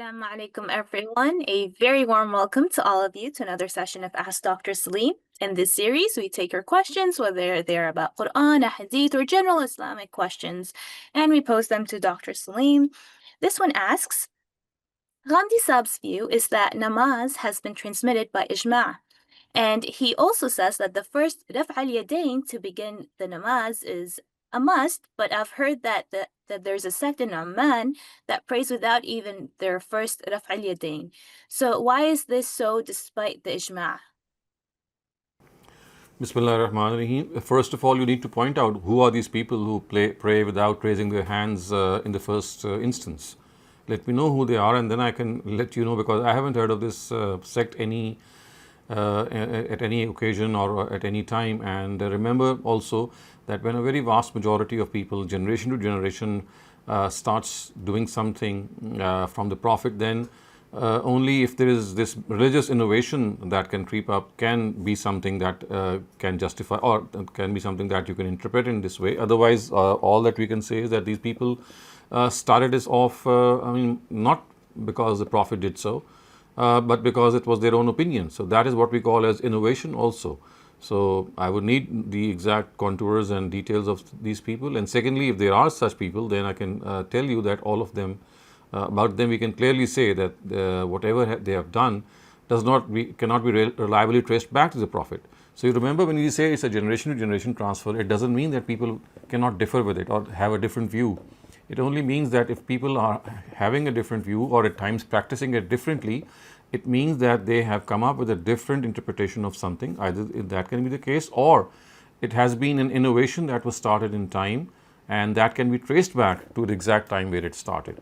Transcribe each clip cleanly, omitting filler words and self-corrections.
Assalamu alaikum, everyone. A very warm welcome to all of you to another session of Ask Dr. Saleem. In this series, we take your questions, whether they're about Quran, Hadith, or general Islamic questions, and we pose them to Dr. Saleem. This one asks, Ghamidi Saab's view is that namaz has been transmitted by ijma'. And he also says that the first raf' al-yadayn to begin the namaz is a must, but I've heard that there's a sect in Oman that prays without even their first raf' al-yadayn. So why is this so despite the ijma'? Bismillah ar-Rahman ar-Rahim. First of all, you need to point out who are these people who pray without raising their hands in the first instance. Let me know who they are, and then I can let you know, because I haven't heard of this sect at any occasion or at any time. And remember also that when a very vast majority of people, generation to generation, starts doing something from the Prophet, then only if there is this religious innovation that can creep up can be something that can justify, or can be something that you can interpret in this way. Otherwise, all that we can say is that these people started this off, not because the Prophet did so, but because it was their own opinion. So that is what we call as innovation also. So I would need the exact contours and details of these people. And secondly, if there are such people, then I can tell you that all of them, about them we can clearly say that whatever they have done cannot be reliably traced back to the Prophet. So you remember, when you say it's a generation to generation transfer, it doesn't mean that people cannot differ with it or have a different view. It only means that if people are having a different view or at times practicing it differently, it means that they have come up with a different interpretation of something. Either that can be the case, or it has been an innovation that was started in time, and that can be traced back to the exact time where it started.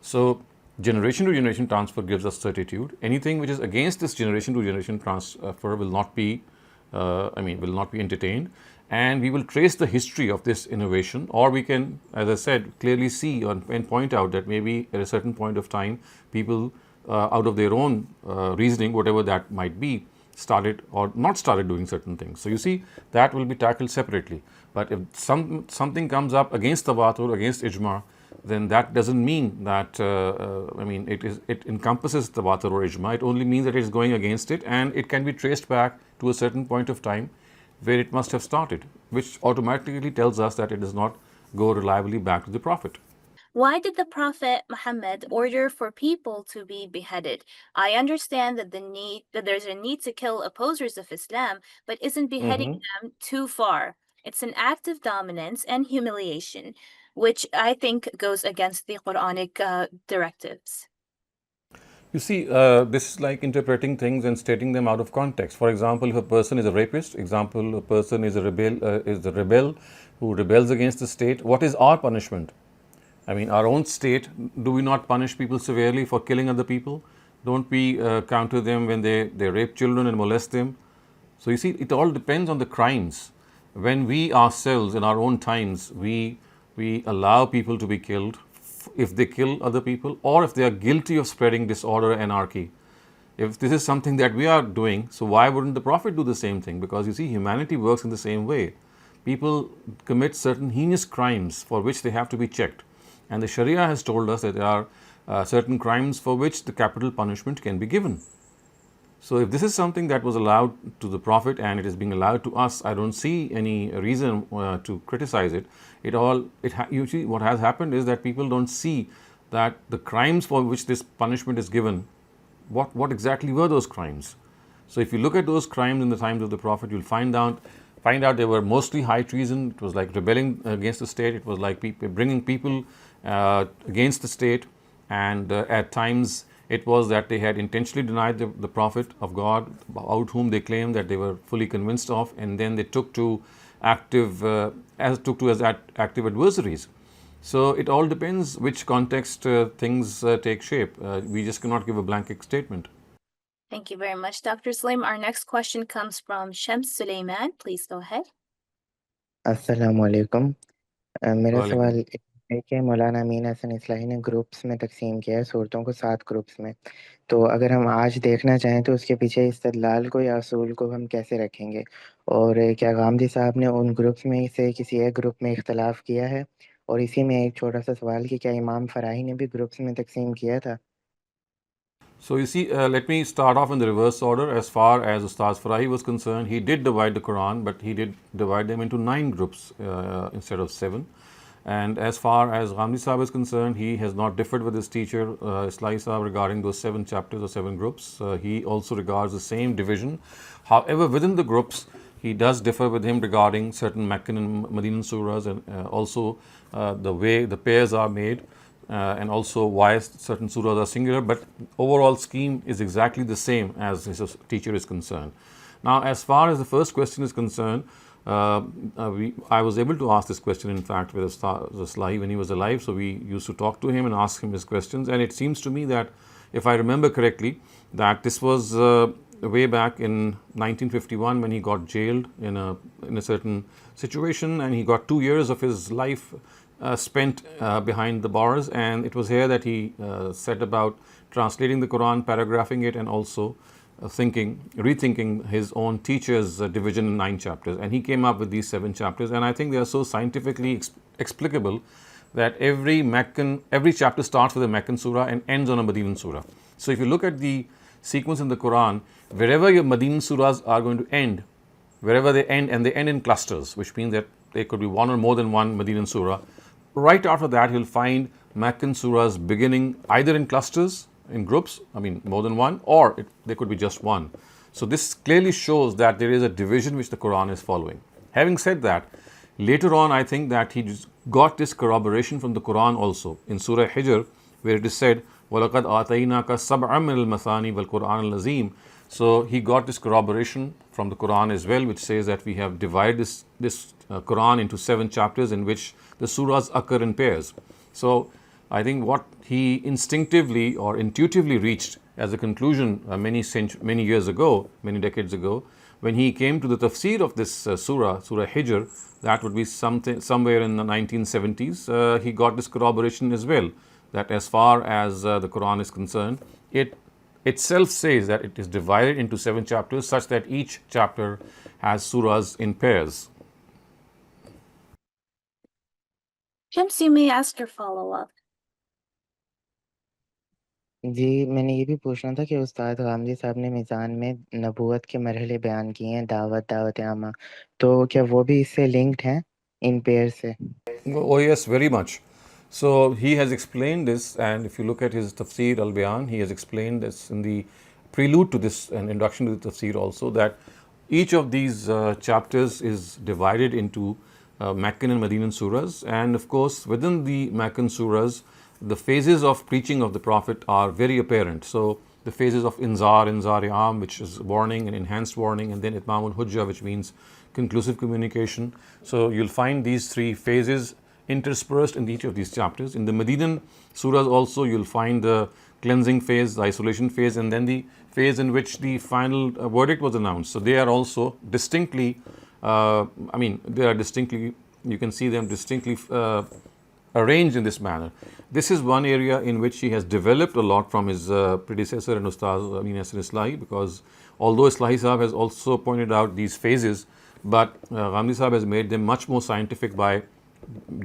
So generation to generation transfer gives us certitude. Anything which is against this generation to generation transfer will not be entertained, and we will trace the history of this innovation, or we can, as I said, clearly see and point out that maybe at a certain point of time, people out of their own reasoning, whatever that might be, started or not started doing certain things. So you see, that will be tackled separately. But if something comes up against tawatur, against ijma, then that doesn't mean that it encompasses tawatur or ijma. It only means that it is going against it, and it can be traced back to a certain point of time where it must have started, which automatically tells us that it does not go reliably back to the Prophet. Why did the Prophet Muhammad order for people to be beheaded? I understand that there's a need to kill opposers of Islam, but isn't beheading them too far? It's an act of dominance and humiliation, which I think goes against the Quranic directives. You see, this is like interpreting things and stating them out of context. For example, if a person is a rapist, a person is a rebel who rebels against the state, what is our punishment? Our own state, do we not punish people severely for killing other people? Don't we counter them when they rape children and molest them? So you see, it all depends on the crimes. When we ourselves, in our own times, we allow people to be killed, if they kill other people, or if they are guilty of spreading disorder, anarchy. If this is something that we are doing, so why wouldn't the Prophet do the same thing? Because you see, humanity works in the same way. People commit certain heinous crimes for which they have to be checked. And the Sharia has told us that there are certain crimes for which the capital punishment can be given. So if this is something that was allowed to the Prophet and it is being allowed to us, I don't see any reason to criticize it. Usually what has happened is that people don't see that the crimes for which this punishment is given, what exactly were those crimes. So if you look at those crimes in the times of the Prophet, you'll find out they were mostly high treason. It was like rebelling against the state. It was like bringing people against the state, and at times it was that they had intentionally denied the Prophet of God, about whom they claimed that they were fully convinced of, and then they took to as active adversaries. So it all depends which context things take shape. We just cannot give a blanket statement. Thank you very much, Dr. Saleem. Our next question comes from Shams Suleiman. Please go ahead. अस्सलामुअलैकुम। मेरा वालेकुम। सवाल है कि मौलाना अमीन हसन इस्लाही ने groups में तकसीम किया है सूरतों को 7 ग्रुप्स में। तो अगर हम आज देखना चाहें तो उसके पीछे इस्तदलाल को या असूल को हम कैसे रखेंगे? और क्या गामदी साहब ने उन ग्रुप्स में से किसी एक ग्रुप में इख्तलाफ किया है? और इसी में एक छोटा-सा सवाल कि क्या इमाम फ़राही ने भी ग्रुप्स में तकसीम किया था? So you see, let me start off in the reverse order. As far as Ustaz Farahi was concerned, he did divide the Quran, but he did divide them into 9 groups instead of 7. And as far as Ghamidi Sahib is concerned, he has not differed with his teacher, Islahi Sahib, regarding those 7 chapters or 7 groups. He also regards the same division. However, within the groups, he does differ with him regarding certain Meccan and Medinan surahs, and also the way the pairs are made, and also why certain surahs are singular, but overall scheme is exactly the same as his teacher is concerned. Now, as far as the first question is concerned, I was able to ask this question, in fact, with Ustaz when he was alive. So we used to talk to him and ask him his questions. And it seems to me that, if I remember correctly, that this was way back in 1951 when he got jailed in a certain situation, and he got 2 years of his life spent behind the bars. And it was here that he set about translating the Quran, paragraphing it, and also rethinking his own teacher's division in 9 chapters. And he came up with these 7 chapters. And I think they are so scientifically explicable that every chapter starts with a Meccan surah and ends on a Medinan surah. So if you look at the sequence in the Quran, wherever your Medinan surahs are going to end, wherever they end, and they end in clusters, which means that there could be one or more than one Medinan surah. Right after that, you'll find Meccan surahs beginning either in clusters, in groups, more than one, or there could be just one. So this clearly shows that there is a division which the Quran is following. Having said that, later on, I think that he got this corroboration from the Quran also in Surah Hijr, where it is said, وَلَقَدْ آتَيْنَاكَ سَبْعًا مِنَ الْمَثَانِي وَالْقُرْآنِ الْعَظِيمِ. So he got this corroboration from the Quran as well, which says that we have divided this Quran into 7 chapters in which the surahs occur in pairs. So I think what he instinctively or intuitively reached as a conclusion many years ago, many decades ago, when he came to the tafsir of this Surah Hijr, that would be somewhere in the 1970s, he got this corroboration as well, that as far as the Quran is concerned, it itself says that it is divided into 7 chapters, such that each chapter has surahs in pairs. Shams, you may ask your follow-up. जी, मैंने ये भी पूछना था कि उस्ताद गामदी साहब ने मिज़ान में नबूवत के मरहले बयान किए हैं, दावत आमा, तो क्या वो भी इससे लिंक्ड हैं इन पेयर से? Oh yes, very much. So he has explained this, and if you look at his Tafsir al-Bayan, he has explained this in the prelude to this and introduction to the Tafsir also, that each of these chapters is divided into Meccan and Medinan surahs, and of course within the Meccan surahs, the phases of preaching of the Prophet are very apparent. So the phases of Inzar-i-Am, which is warning and enhanced warning, and then Itmam al-Hujjah, which means conclusive communication. So you'll find these 3 phases interspersed in each of these chapters. In the Medinan surahs also, you'll find the cleansing phase, the isolation phase, and then the phase in which the final verdict was announced. So they are also distinctly, you can see them distinctly arranged in this manner. This is one area in which he has developed a lot from his predecessor and Ustaz Amin Hassan Islahi, because although Islahi Sahib has also pointed out these phases, but Ghamidi Sahib has made them much more scientific by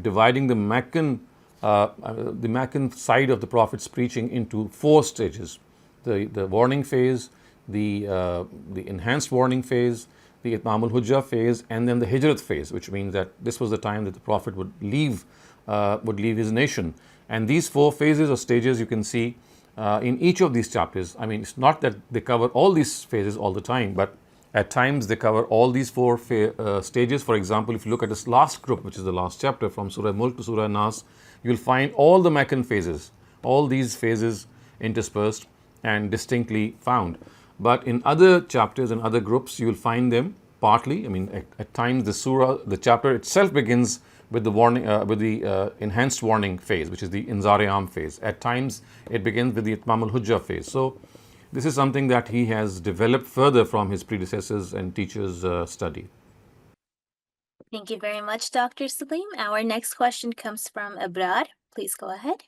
dividing the Meccan side of the Prophet's preaching into 4 stages: the warning phase, the enhanced warning phase, the Itmam al-Hujjah phase, and then the Hijrat phase, which means that this was the time that the Prophet would leave his nation. And these 4 phases or stages you can see in each of these chapters. It's not that they cover all these phases all the time, but at times they cover all these 4 stages. For example, if you look at this last group, which is the last chapter from Surah Mulk to Surah Nas, you'll find all the Meccan phases, all these phases interspersed and distinctly found. But in other chapters and other groups, you'll find them partly. At times the chapter itself begins with the warning, with the enhanced warning phase, which is the Inzar-i-Am phase. At times it begins with the Itmam al-Hujjah phase. So this is something that he has developed further from his predecessors and teachers' study. Thank you very much, Dr. Saleem. Our next question comes from Abrar. Please go ahead.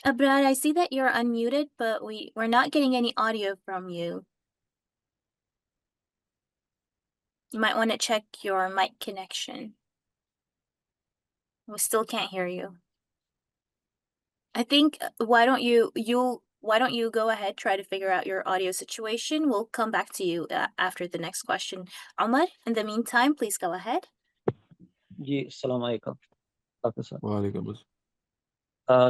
Abrar, I see that you're unmuted, but we're not getting any audio from you. You might want to check your mic connection. We still can't hear you. I think why don't you go ahead, try to figure out your audio situation. We'll come back to you after the next question. Omar, in the meantime, please go ahead. जी अस्सलाम वालेकुम doctor साहब। वालेकुम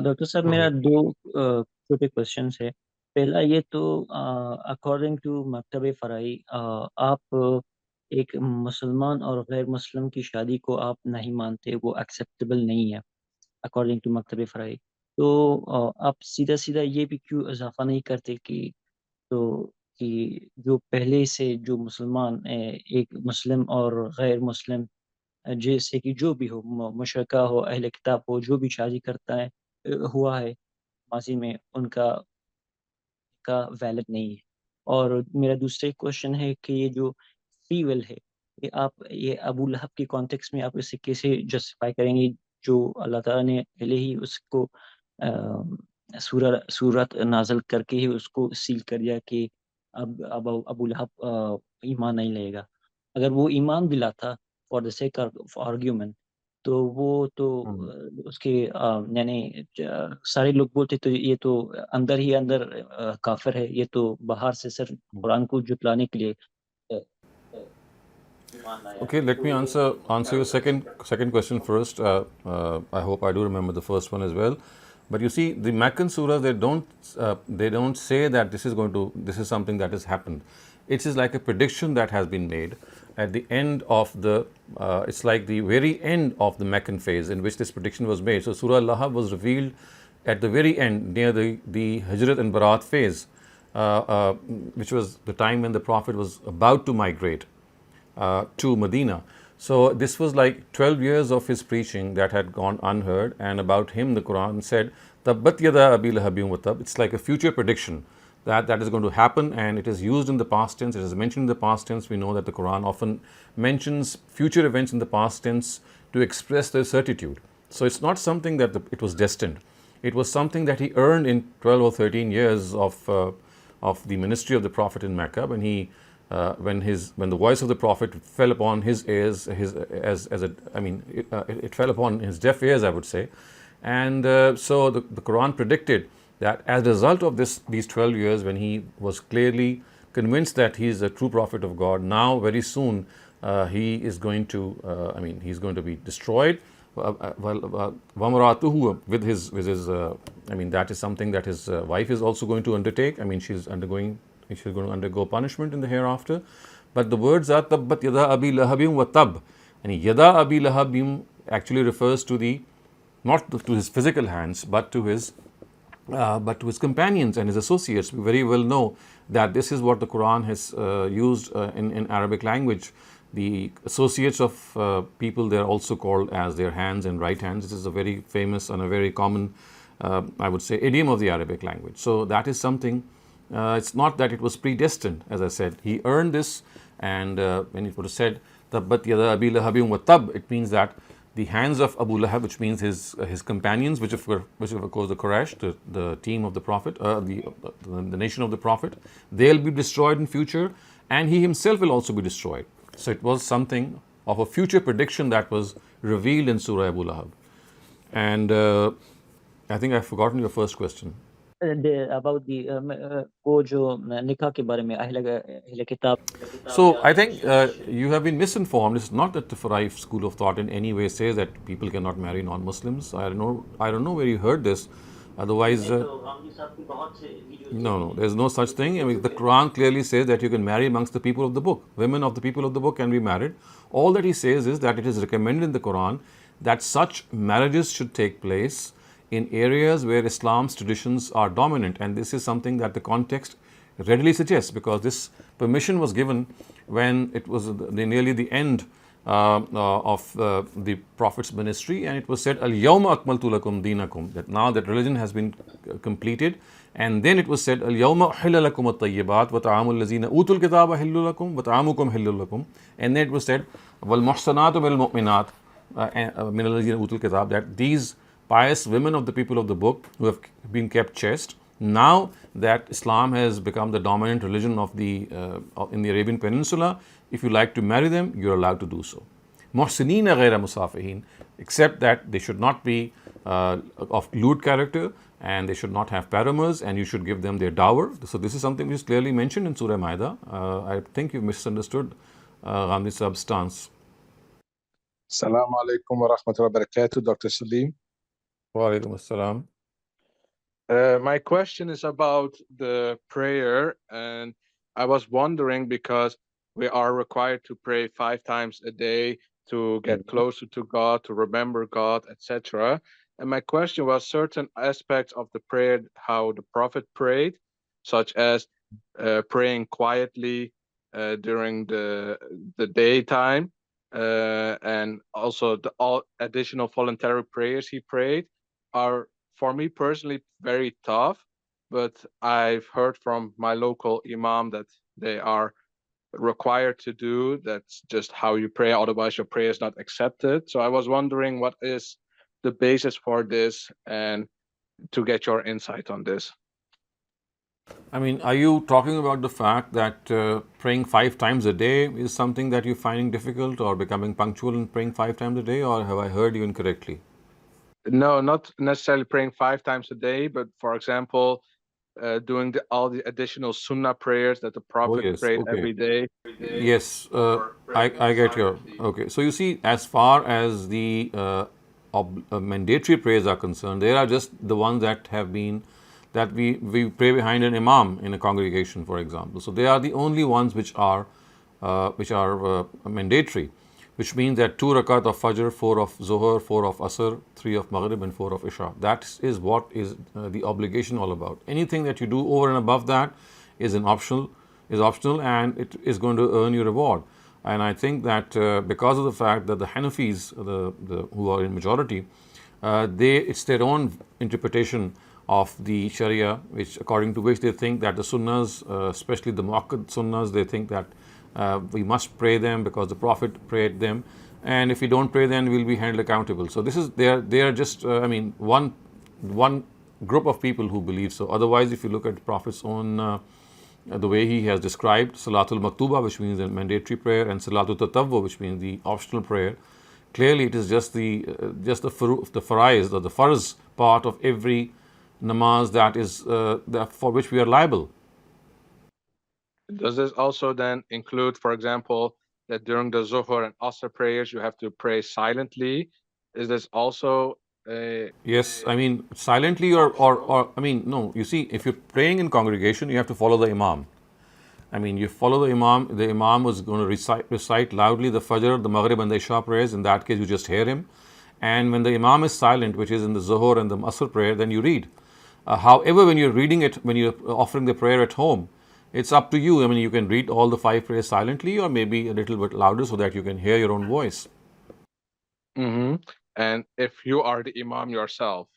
doctor साहब मेरा दो छोटे questions है। पहला ये तो अकॉर्डिंग टू मकतब फ़राई आप एक मुसलमान और गैर मुस्लिम की शादी को आप नहीं मानते, वो एक्सेप्टेबल नहीं है अकॉर्डिंग टू मकतब फ़राई। तो आप सीधा-सीधा ये भी क्यों इज़ाफ़ा नहीं करते तो कि जो पहले से जो मुसलमान एक मुस्लिम और गैर मुस्लिम जैसे कि जो भी हो मुशरिका हो, अहले किताब हो, जो भी शादी करता है हुआ है माज़ी में उनका का वैलिड नहीं है। और मेरा दूसरा क्वेश्चन है कि ये जो फ्री विल है, ये अबू लहब के कॉन्टेक्स्ट में आप इसे कैसे जस्टिफ़ाई करेंगे जो अल्लाह ताला ने पहले ही उसको सूरत नाज़िल करके ही उसको सील कर दिया कि अब अबू लहब ईमान नहीं लाएगा। अगर वो ईमान भी लाता for the sake of argument तो वो तो उसके यानी सारे लोग बोलते तो ये तो अंदर ही अंदर काफ़िर है, ये तो बाहर से सिर्फ कुरान को जुटलाने के लिए अ, ईमान लाया है। Okay, let me answer your second question first. I hope I do remember the first one as well. But you see, the Meccan surahs they don't say that this is something that has happened. It is like a prediction that has been made at the end of it's like the very end of the Meccan phase in which this prediction was made. So Surah Al-Lahab was revealed at the very end near the Hijrat and Barat phase, which was the time when the Prophet was about to migrate to Medina. So this was like 12 years of his preaching that had gone unheard, and about him the Quran said, Tabbat yada abi lahabin wa tab. It's like a future prediction that is going to happen, and it is used in the past tense, it is mentioned in the past tense. We know that the Quran often mentions future events in the past tense to express their certitude. So it's not something that it was destined. It was something that he earned in 12 or 13 years of the ministry of the Prophet in Mecca, when the voice of the Prophet fell upon his ears, it fell upon his deaf ears, I would say, and so the Quran predicted that as a result of these 12 years, when he was clearly convinced that he is a true prophet of God, now very soon he is going to, he's going to be destroyed. Vamratuhu, with his that is something that his wife is also going to undertake. She's going to undergo punishment in the hereafter. But the words are tabbat yada abi lahabim wa tab, and yada abi lahabim actually refers to not to his physical hands, but to his companions and his associates. We very well know that this is what the Quran has used in Arabic language. The associates of people, they are also called as their hands and right hands. This is a very famous and a very common, I would say, idiom of the Arabic language. So that is something, it's not that it was predestined, as I said. He earned this, and when it was said, Tabbat yada abi lahabin wa tab, it means that the hands of Abu Lahab, which means his companions, which of course the Quraysh, the team of the Prophet, the nation of the Prophet, they'll be destroyed in future, and he himself will also be destroyed. So it was something of a future prediction that was revealed in Surah Abu Lahab. And I think I've forgotten your first question. About the वो जो निकाह के बारे में अहले किताब। So I think you have been misinformed. It's not that the Farai school of thought in any way says that people cannot marry non-Muslims. I don't know where you heard this. Otherwise, no, there's no such thing. The Quran clearly says that you can marry amongst the people of the book. Women of the people of the book can be married. All that he says is that it is recommended in the Quran that such marriages should take place in areas where Islam's traditions are dominant, and this is something that the context readily suggests, because this permission was given when it was nearly the end of the Prophet's ministry, and it was said, Al-Yawma akmaltu lakum dinakum, that now that religion has been completed. And then it was said, Al-Yawma uhilla lakum at-tayyibat wa ta'amul lazina utul kitaba hillu lakum wa ta'amukum hillu lakum. And then it was said, Wal muhsanatu minal mu'minat min al-lazina utul kitab, that these pious women of the people of the book who have been kept chaste, now that Islam has become the dominant religion of in the Arabian Peninsula, if you like to marry them, you're allowed to do so. Muhsinina ghayra musafihin, except that they should not be of lewd character, and they should not have paramours, and you should give them their dower. So this is something which is clearly mentioned in Surah Maida. I think you've misunderstood Ghamidi Saab's stance. Assalamu alaikum wa rahmatullahi wa barakatuh, Dr. Saleem. Wa alaikum assalam. My question is about the prayer, and I was wondering because we are required to pray 5 times a day to get closer to God, to remember God, etc. And my question was certain aspects of the prayer, how the Prophet prayed, such as praying quietly during the daytime, and also the all additional voluntary prayers he prayed are, for me personally, very tough. But I've heard from my local imam that they are required to do. That's just how you pray. Otherwise, your prayer is not accepted. So I was wondering what is the basis for this, and to get your insight on this. I mean, are you talking about the fact that praying 5 times a day is something that you're finding difficult, or becoming punctual in praying 5 times a day, or have I heard you incorrectly? No, not necessarily praying 5 times a day, but for example, doing all the additional sunnah prayers that the Prophet yes, prayed okay. every day. Yes, I get your. Okay, so you see, as far as the mandatory prayers are concerned, they are just the ones that have been, that we pray behind an imam in a congregation, for example. So they are the only ones which are mandatory, which means that 2 rakat of Fajr, 4 of Zuhr, 4 of Asr, 3 of Maghrib, and 4 of Isha. That is what is the obligation all about. Anything that you do over and above that is optional, and it is going to earn you reward. And I think that because of the fact that the Hanafis, who are in majority, it's their own interpretation of the Sharia, which according to which they think that the sunnahs, especially the muakkad sunnahs, they think that we must pray them because the Prophet prayed them, and if we don't pray, then we'll be held accountable. So this is they are just one group of people who believe so. Otherwise, if you look at the Prophet's own the way he has described Salatul Maktuba, which means a mandatory prayer, and Salatul Tatawwu, which means the optional prayer, clearly it is just the faraiz, or the farz part of every namaz that is for which we are liable. Does this also then include, for example, that during the Zuhr and Asr prayers you have to pray silently? Is this also a... Yes, I mean silently, or I mean, no, you see, if you're praying in congregation, you have to follow the imam. I mean, you follow the imam. The imam was going to recite loudly the Fajr, the Maghrib, and the Isha prayers. In that case, you just hear him. And when the imam is silent, which is in the Zuhr and the Asr prayer, then you read. However, when you're reading it, when you're offering the prayer at home, it's up to you. I mean, you can read all the 5 prayers silently, or maybe a little bit louder so that you can hear your own voice. Mm-hmm. And if you are the imam yourself?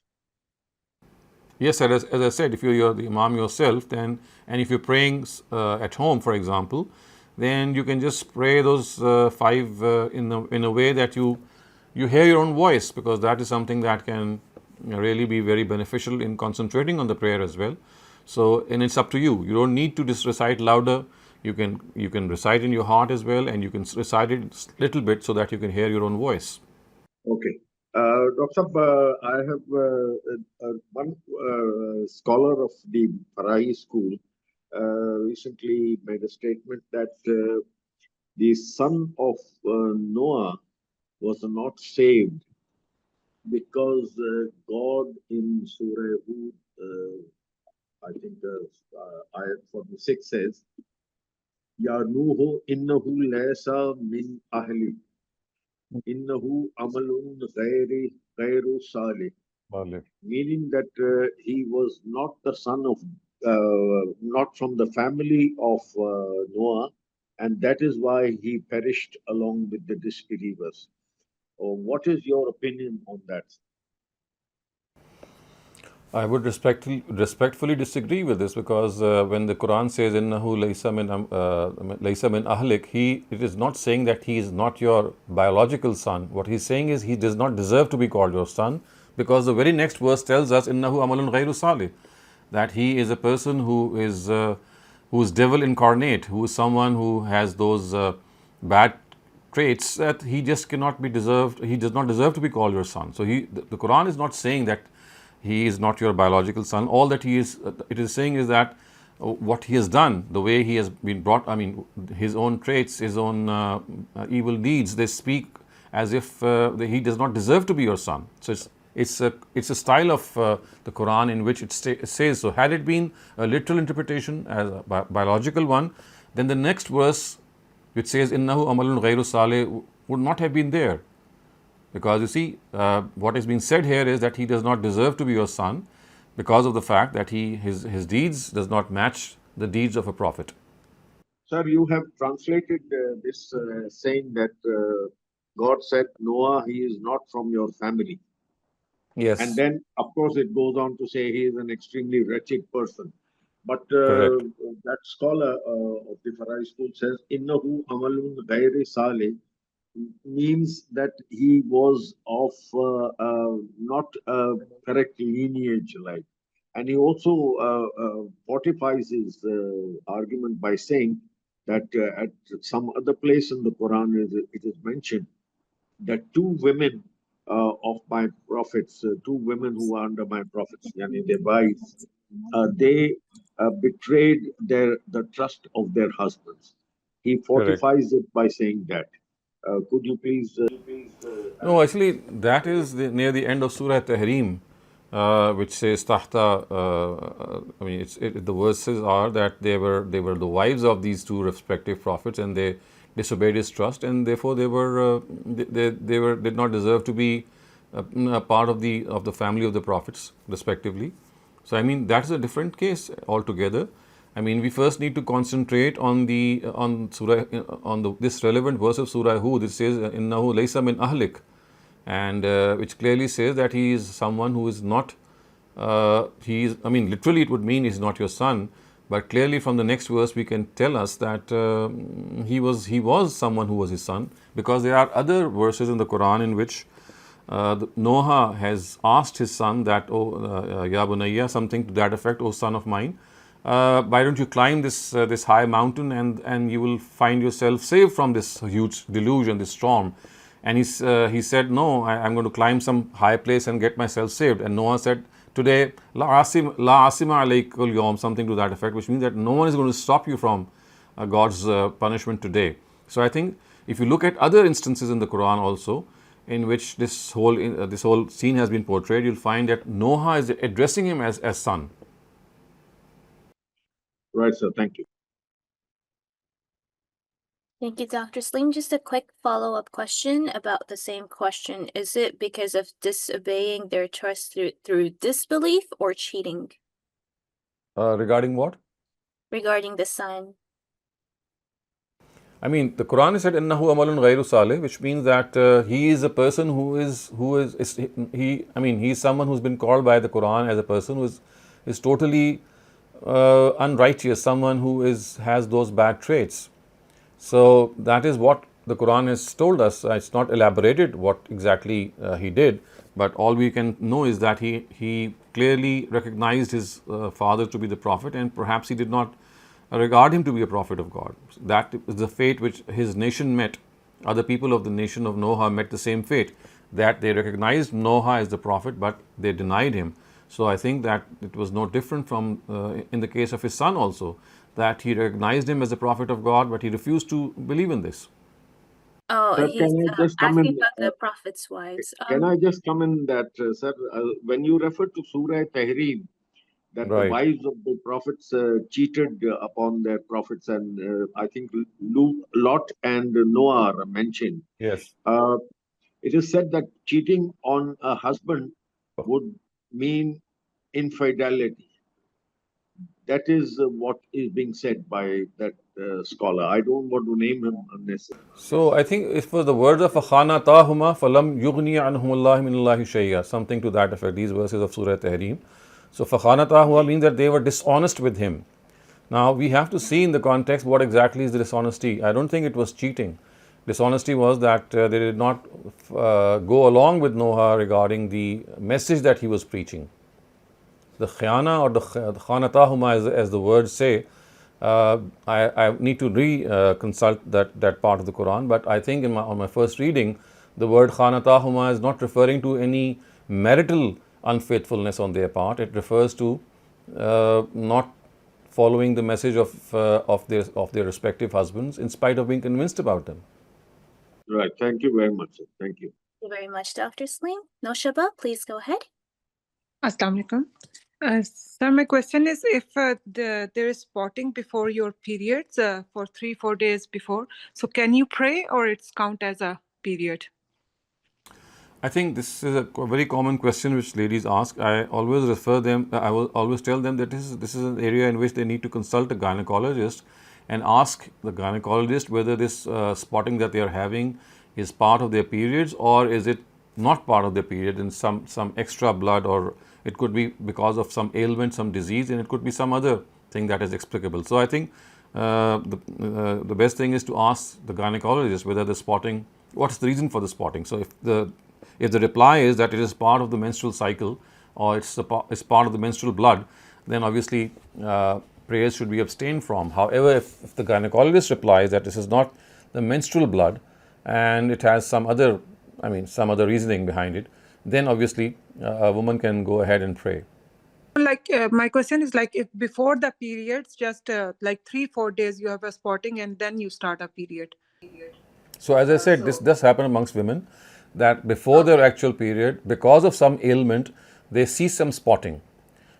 Yes, as I said, if you're the imam yourself, then, and if you're praying at home, for example, then you can just pray those 5 in a way that you hear your own voice, because that is something that can really be very beneficial in concentrating on the prayer as well. So, and it's up to you. You don't need to just recite louder. You can recite in your heart as well, and you can recite it a little bit so that you can hear your own voice. Okay. Dr. I have one scholar of the Farai school recently made a statement that the son of Noah was not saved because God in Surah Hud, I think ayat 46 says, Ya Nuhu innahu laysa min ahli. Innahu amalun ghairu salih, meaning that he was not the son of, not from the family of Noah, and that is why he perished along with the disbelievers. What is your opinion on that? I would respectfully disagree with this, because when the Quran says "Innahu laysa min ahlik," it is not saying that he is not your biological son. What he's saying is he does not deserve to be called your son, because the very next verse tells us "Innahu amalun ghairu salih," that he is a person who is devil incarnate, who is someone who has those bad traits that he just cannot be deserved, he does not deserve to be called your son. So the Quran is not saying that he is not your biological son. All that it is saying is that what he has done, the way he has been brought, I mean, his own traits, his own evil deeds, they speak as if he does not deserve to be your son. So it's a style of the Quran in which it says so. Had it been a literal interpretation as a biological one, then the next verse which says innahu amalun ghayru salih would not have been there, because you see what is being said here is that he does not deserve to be your son because of the fact that his deeds does not match the deeds of a prophet. Sir, you have translated this saying that God said, Noah, he is not from your family. Yes. And then, of course, it goes on to say he is an extremely wretched person. But Correct. that scholar of the Farai school says, Innahu amalun ghairi salih, means that he was of not correct lineage, like. And he also fortifies his argument by saying that at some other place in the Quran, it is mentioned that two women of my prophets, two women who are under my prophets, yani their wives, they betrayed the trust of their husbands. He Correct. fortifies it by saying that. Could you please? No, actually, that is near the end of Surah Tahrim, which says tahta. I mean, the verses are that they were the wives of these two respective prophets, and they disobeyed his trust, and therefore they did not deserve to be a part of the family of the prophets, respectively. So I mean, that is a different case altogether. I mean, we first need to concentrate on this relevant verse of Surah Hud. It says, "Innahu laysa min ahlik," and which clearly says that he is someone who is not. I mean, literally, it would mean he's not your son. But clearly, from the next verse, we can tell us that he was someone who was his son, because there are other verses in the Quran in which Noah has asked his son that, "Oh, ya bunayya," something to that effect, "Oh, son of mine, why don't you climb this high mountain and you will find yourself saved from this huge deluge, this storm." And he said, "No, I'm going to climb some high place and get myself saved." And Noah said, "Today, la asima alaykul yawm," something to that effect, which means that no one is going to stop you from God's punishment today. So I think if you look at other instances in the Quran also, in which this whole scene has been portrayed, you'll find that Noah is addressing him as son. Right, sir. Thank you. Thank you, Dr. Saleem. Just a quick follow-up question about the same question. Is it because of disobeying their trust through disbelief or cheating Regarding what? regarding the son? I mean, the Quran is said innahu amalun ghayru salih, which means that he is a person who is I mean, he is someone who's been called by the Quran as a person who is totally unrighteous, someone who has those bad traits. So that is what the Quran has told us. It's not elaborated what exactly he did, but all we can know is that he clearly recognized his father to be the prophet, and perhaps he did not regard him to be a prophet of God. That is the fate which his nation met. Other people of the nation of Noah met the same fate, that they recognized Noah as the prophet, but they denied him. So I think that it was no different from in the case of his son also, that he recognized him as a prophet of God, but he refused to believe in this. Oh, Sir, he's can I just come asking in? about the prophet's wives. Can I just come in that, sir, when you refer to Surah Tahrim, that the Right. wives of the prophets cheated upon their prophets, and I think Lot and Noah are mentioned. Yes. It is said that cheating on a husband would mean infidelity. That is what is being said by that scholar. I don't want to name him unnecessarily. So I think it was the words of "Fakhanatahuma falam yughni anhumullah minallahi shay'a," something to that effect. These verses of Surah Tahrim. So fakhanatahuma means that they were dishonest with him. Now we have to see in the context what exactly is the dishonesty. I don't think it was cheating. Dishonesty was that they did not go along with Noah regarding the message that he was preaching. The khiyana or the khanatahuma, as the words say, I need to consult that part of the Quran, but I think on my first reading, the word khanatahuma is not referring to any marital unfaithfulness on their part. It refers to not following the message of their respective husbands in spite of being convinced about them. Right. Thank you very much, sir. Thank you. Thank you very much, Dr. Saleem. Noshaba, please go ahead. Assalamu alaikum. Sir, my question is if there is spotting before your periods for 3-4 days before, so can you pray or it's count as a period? I think this is a very common question which ladies ask. I always refer them, I will always tell them that this is an area in which they need to consult a gynecologist and ask the gynecologist whether this spotting that they are having is part of their periods or is it not part of their period and some extra blood, or it could be because of some ailment, some disease, and it could be some other thing that is explicable. So I think the best thing is to ask the gynecologist whether the spotting, what's the reason for the spotting. So if the reply is that it is part of the menstrual cycle or it's part of the menstrual blood, then obviously prayers should be abstained from. However, if the gynecologist replies that this is not the menstrual blood and it has some other reasoning behind it, then obviously a woman can go ahead and pray. Like my question is like if before the periods, just like 3-4 days you have a spotting and then you start a period. So as I said, this does happen amongst women, that before their actual period, because of some ailment, they see some spotting.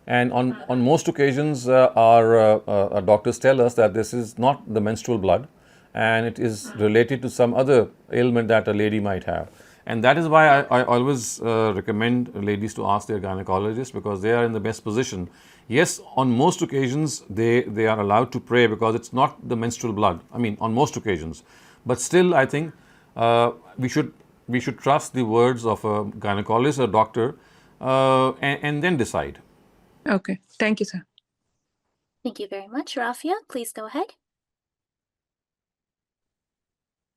And on most occasions, our doctors tell us that this is not the menstrual blood and it is related to some other ailment that a lady might have. And that is why I always recommend ladies to ask their gynecologist, because they are in the best position. Yes, on most occasions, they are allowed to pray because it's not the menstrual blood. I mean, on most occasions. But still, I think we should trust the words of a gynecologist or doctor and then decide. Okay. Thank you, sir. Thank you very much. Rafia, please go ahead.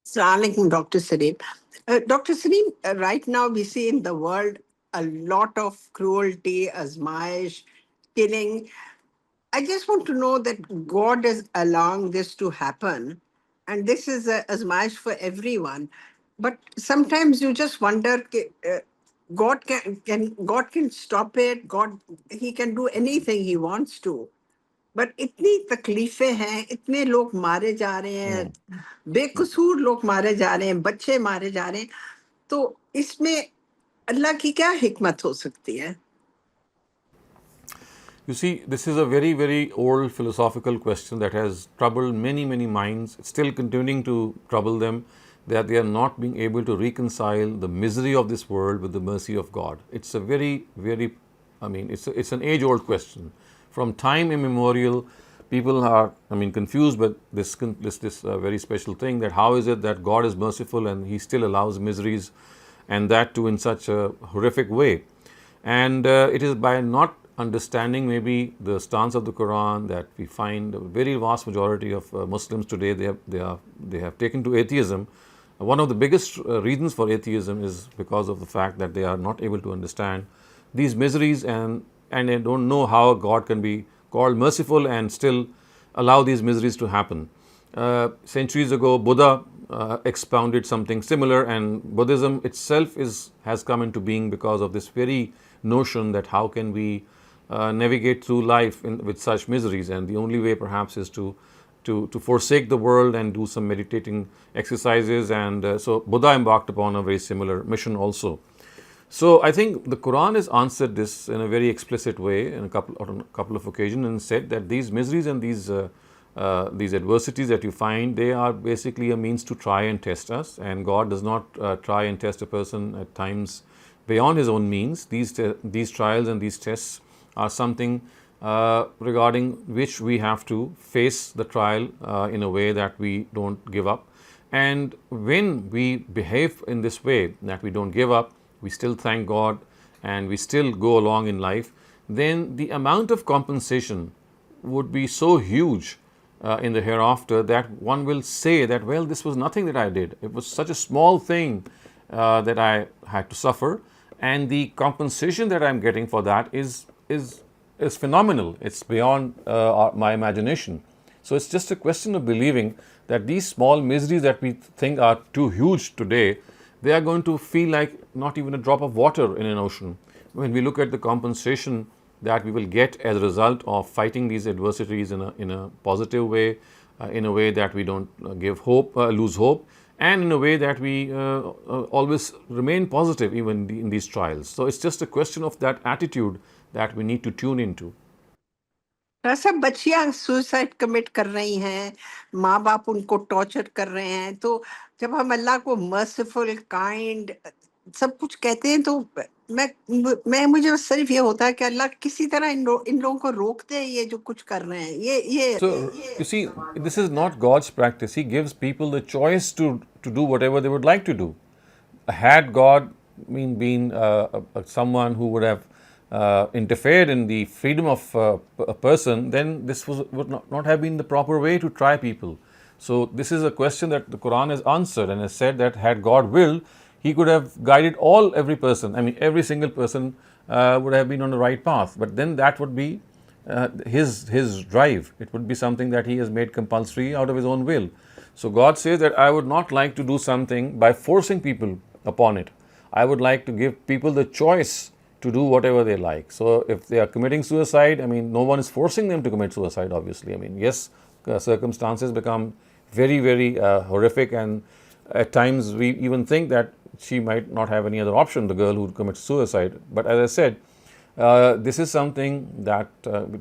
Assalamu alaikum, Dr. Saleem. Dr. Saleem, right now we see in the world a lot of cruelty, azmaish, killing. I just want to know that God is allowing this to happen, and this is a azmaish for everyone. But sometimes you just wonder, God can stop it. He can do anything He wants to. But इतनी तकलीफें हैं, इतने लोग मारे जा रहे हैं, बेकसूर लोग मारे जा रहे हैं, बच्चे मारे जा रहे हैं, तो इसमें अल्लाह की क्या हिकमत हो सकती है? You see, this is a very, very old philosophical question that has troubled many, many minds, still continuing to trouble them, that they are not being able to reconcile the misery of this world with the mercy of God. It's a very, very, it's an age-old question. From time immemorial, people are, confused with this very special thing, that how is it that God is merciful and He still allows miseries, and that too in such a horrific way. And it is by not understanding maybe the stance of the Quran that we find a very vast majority of Muslims today, they have taken to atheism. One of the biggest reasons for atheism is because of the fact that they are not able to understand these miseries, and they don't know how God can be called merciful and still allow these miseries to happen. Centuries ago, Buddha expounded something similar, and Buddhism itself has come into being because of this very notion that how can we navigate through life with such miseries, and the only way perhaps is to forsake the world and do some meditating exercises, and so Buddha embarked upon a very similar mission also. So I think the Quran has answered this in a very explicit way on a couple of occasions, and said that these miseries and these adversities that you find, they are basically a means to try and test us, and God does not try and test a person at times beyond his own means. These trials and these tests are something regarding which we have to face the trial in a way that we don't give up. And when we behave in this way, that we don't give up, we still thank God and we still go along in life, then the amount of compensation would be so huge in the hereafter that one will say that, well, this was nothing that I did. It was such a small thing that I had to suffer, and the compensation that I'm getting for that is phenomenal. It's beyond my imagination. So it's just a question of believing that these small miseries that we think are too huge today, they are going to feel like not even a drop of water in an ocean. When we look at the compensation that we will get as a result of fighting these adversities in a positive way, in a way that we don't lose hope, and in a way that we always remain positive even in these trials. So it's just a question of that attitude that we need to tune into. सब बच्चियां suicide commit कर रही हैं, माँ बाप उनको torture कर रहे हैं, तो जब हम अल्लाह को मर्सीफुल, काइंड सब कुछ कहते हैं, तो मुझे बस सिर्फ ये होता है कि अल्लाह किसी तरह इन लोगों को रोक दे, ये जो कुछ कर रहे हैं, ये So you see, this is not God's practice. He gives people the choice to do whatever they would like to do. Had God been someone who would have interfered in the freedom of a person, then this would not have been the proper way to try people. So this is a question that the Quran has answered and has said that had God willed, He could have guided every person. I mean, every single person would have been on the right path. But then that would be his drive. It would be something that He has made compulsory out of His own will. So God says that I would not like to do something by forcing people upon it. I would like to give people the choice to do whatever they like. So if they are committing suicide, I mean, no one is forcing them to commit suicide, obviously. I mean, yes, circumstances become very, very horrific, and at times we even think that she might not have any other option, the girl who commits suicide. But as I said, this is something that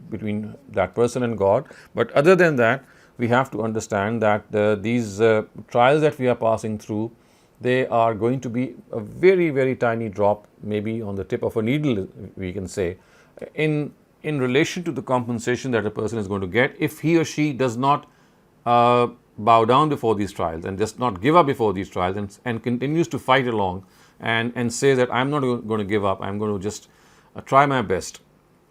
between that person and God. But other than that, we have to understand that these trials that we are passing through, they are going to be a very, very tiny drop, maybe on the tip of a needle, we can say, in relation to the compensation that a person is going to get if he or she does not bow down before these trials and just not give up before these trials, and continues to fight along and say that I'm not going to give up, I'm going to just try my best.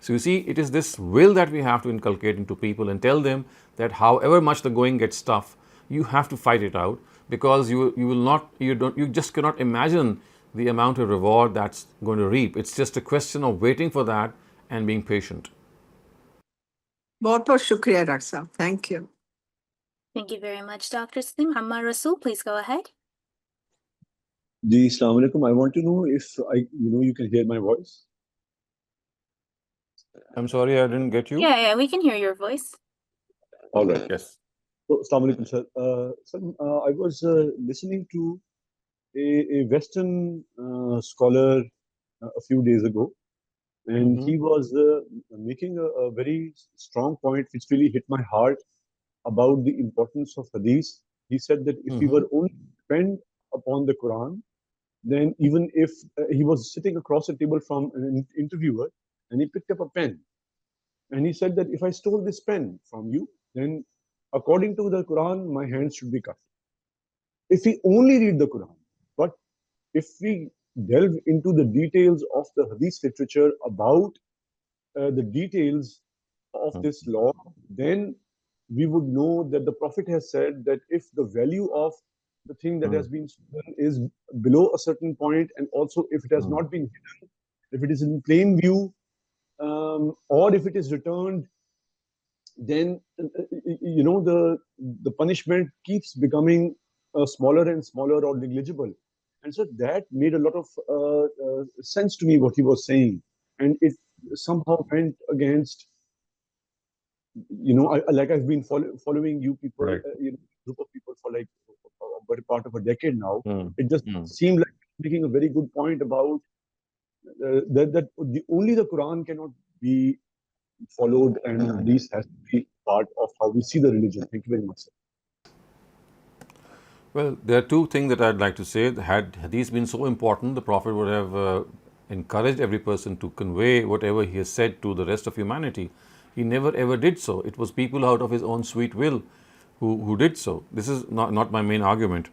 So you see, it is this will that we have to inculcate into people and tell them that however much the going gets tough, you have to fight it out, because you just cannot imagine the amount of reward that's going to reap. It's just a question of waiting for that and being patient. बहुत बहुत शुक्रिया doctor साहब. Thank you. Thank you very much, Dr. Saleem. Muhammad Rasul, please go ahead. Ji, Assalamu alaikum. I want to know if you can hear my voice. I'm sorry, I didn't get you. Yeah, we can hear your voice. All right. Yes. So, Assalamu alaikum, sir. Sir, I was listening to a Western scholar a few days ago, and he was making a very strong point which really hit my heart about the importance of hadith. He said that if we were only depend upon the Quran, then even if he was sitting across a table from an interviewer and he picked up a pen and he said that if I stole this pen from you, then according to the Quran, my hands should be cut. If we only read the Quran, but if we delve into the details of the hadith literature about the details of this law, then we would know that the Prophet has said that if the value of the thing that has been stolen is below a certain point, and also if it has not been hidden, if it is in plain view, or if it is returned, then the punishment keeps becoming smaller and smaller or negligible. And so that made a lot of sense to me what he was saying, and it somehow went against like I've been following you people, Right. Group of people for like a part of a decade now. It just seemed like making a very good point about that only the Quran cannot be followed, and this has to be part of how we see the religion. Thank you very much, sir. Well, there are two things that I'd like to say. Had hadith been so important, the Prophet would have encouraged every person to convey whatever he has said to the rest of humanity. He never ever did so. It was people out of his own sweet will who did so. This is not my main argument.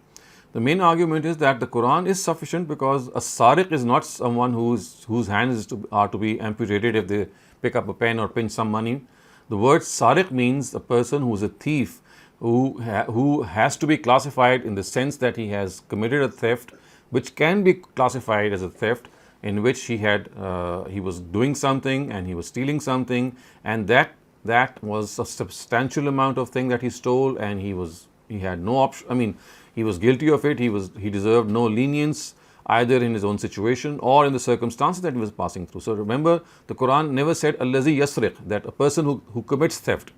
The main argument is that the Quran is sufficient because a sariq is not someone whose hands are to be amputated if they pick up a pen or pinch some money. The word sariq means a person who is a thief, who has to be classified in the sense that he has committed a theft, which can be classified as a theft in which he was doing something and he was stealing something, and that that was a substantial amount of thing that he stole, and he had no option. I mean, he was guilty of it. He deserved no lenience either in his own situation or in the circumstances that he was passing through. So remember, the Quran never said allazi yasriq, that a person who commits theft.